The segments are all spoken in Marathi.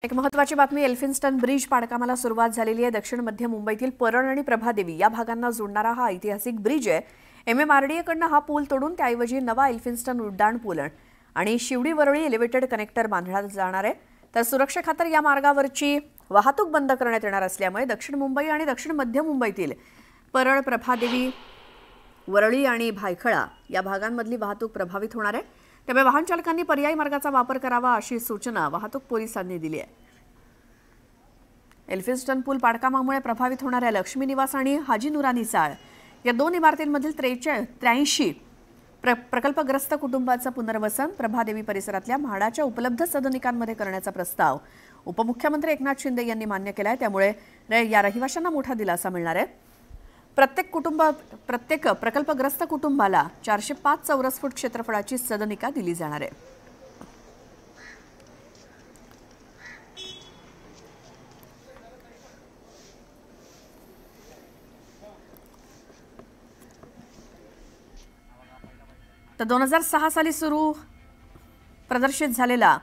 एक महत्त्वाची बातमी, एल्फिन्स्टन ब्रिज पाडकामाला सुरुवात झालेली आहे। दक्षिण मध्य मुंबईतील परळ आणि प्रभादेवी या भागांना जोडणारा हा ऐतिहासिक ब्रिज आहे। MMRDA कडून हा पूल तोडून त्याऐवजी नवा एल्फिन्स्टन उड्डाण पूल आणि शिवडी वरळी एलिव्हेटेड कनेक्टर बांधण्यात जाणार आहे। तर सुरक्षेखातर या मार्गावरची वाहतूक बंद करण्यात येणार असल्यामुळे दक्षिण मुंबई आणि दक्षिण मध्य मुंबईतील परळ, प्रभादेवी, वरळी आणि भायखळा या भागांमधली वाहतूक प्रभावित होणार आहे। त्यामुळे वाहन चालकांनी पर्यायी मार्गाचा वापर करावा अशी सूचना वाहतूक पोलिसांनी दिली आहे। एल्फिन्स्टन पूल पाडकामामुळे प्रभावित होणाऱ्या लक्ष्मी निवास आणि हाजी नुरानी चाळ या दोन इमारतींमधील 83 प्रकल्पग्रस्त कुटुंबांचं पुनर्वसन प्रभादेवी परिसरातल्या म्हाडाच्या उपलब्ध सदनिकांमध्ये करण्याचा प्रस्ताव उपमुख्यमंत्री एकनाथ शिंदे यांनी मान्य केलाय। त्यामुळे या रहिवाशांना मोठा दिलासा मिळणार आहे। प्रत्येक प्रकल्पग्रस्त कुटुंबाला 405 चौरस फूट क्षेत्रफळाची सदनिका दिली जाणार आहे। तर 2006 साली सुरू प्रदर्शित झालेला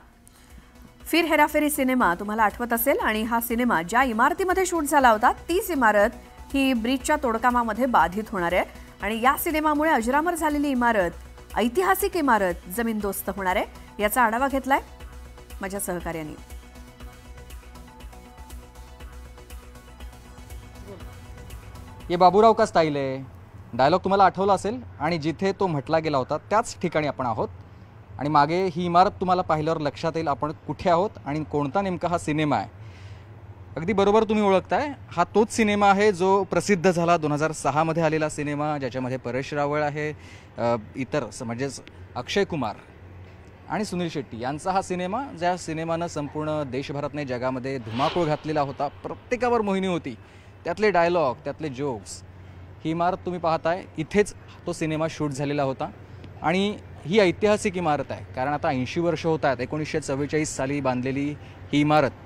फिर हेराफेरी सिनेमा तुम्हाला आठवत असेल आणि हा सिनेमा ज्या इमारतीमध्ये शूट झाला होता तीच इमारत ही ब्रिजच्या तोडकामामध्ये बाधित होणार आहे आणि या सिनेमामुळे अजरामर झालेली इमारत, ऐतिहासिक इमारत जमीनदोस्त होणार आहे। याचा आढावा घेतलाय माझ्या सहकार्याने। ये बाबूराव का स्टाईल आहे डायलॉग तुम्हाला आठवला असेल आणि जिथे तो म्हटला गेला होता त्याच ठिकाणी आपण आहोत आणि मागे ही इमारत तुम्हाला पाहिल्यावर लक्षात येईल आपण कुठे आहोत आणि कोणता नेमका हा सिनेमा आहे। अगदी बरोबर तुम्ही ओळखताय, हा तोच सिनेमा आहे जो प्रसिद्ध झाला 2006 मध्ये आलेला सिनेमा, ज्याच्यामध्ये परेश रावळ आहे, इतर म्हणजेच अक्षय कुमार आणि सुनील शेट्टी यांचा हा सिनेमा, ज्या सिनेमानं संपूर्ण देशभरातने जगामध्ये धुमाकूळ घातलेला होता। प्रत्येकावर मोहिनी होती, त्यातले डायलॉग, त्यातले जोक्स। ही इमारत तुम्ही पाहताय, इथेच तो सिनेमा शूट झालेला होता आणि ही ऐतिहासिक इमारत आहे कारण आता 80 वर्ष होत आहेत। 1944 साली बांधलेली ही इमारत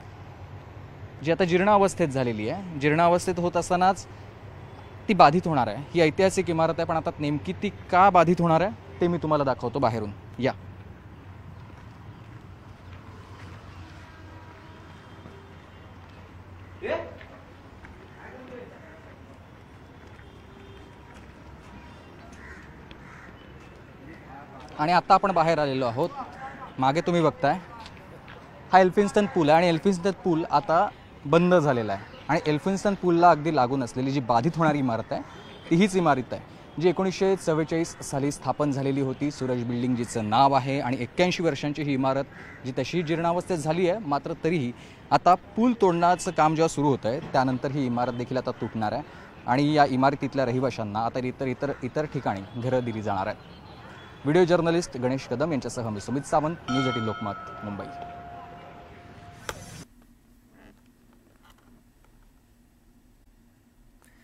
जी आता जीर्णावस्थेत झालेली आहे, जीर्णावस्थेत होत असतानाच ती बाधित होणार आहे। ही ऐतिहासिक इमारत आहे, पण आता नेमकी ती का बाधित होणार आहे ते मी तुम्हाला दाखवतो बाहेरून। या आणि आता आपण बाहेर आलेलो आहोत। मागे तुम्ही बघताय हा एल्फिन्स्टन पूल आहे आणि एल्फिन्स्टन पूल आता बंद झालेला आहे आणि एल्फिन्स्टन पूलला अगदी लागून असलेली जी बाधित होणारी इमारत आहे ती हीच इमारत आहे जी 1944 साली स्थापन झालेली होती। सूरज बिल्डिंग जिचं नाव आहे आणि 81 वर्षांची ही इमारत जी तशी जीर्णावस्थेत झाली आहे, मात्र तरीही आता पूल तोडण्याचं काम जेव्हा सुरू होतं आहे त्यानंतर ही इमारत देखील आता तुटणार आहे आणि या इमारतीतल्या रहिवाशांना आता इतर ठिकाणी घरं दिली जाणार आहेत। व्हिडिओ जर्नलिस्ट गणेश कदम यांच्यासह मी सुमित सावंत, न्यूज 18 लोकमत, मुंबई।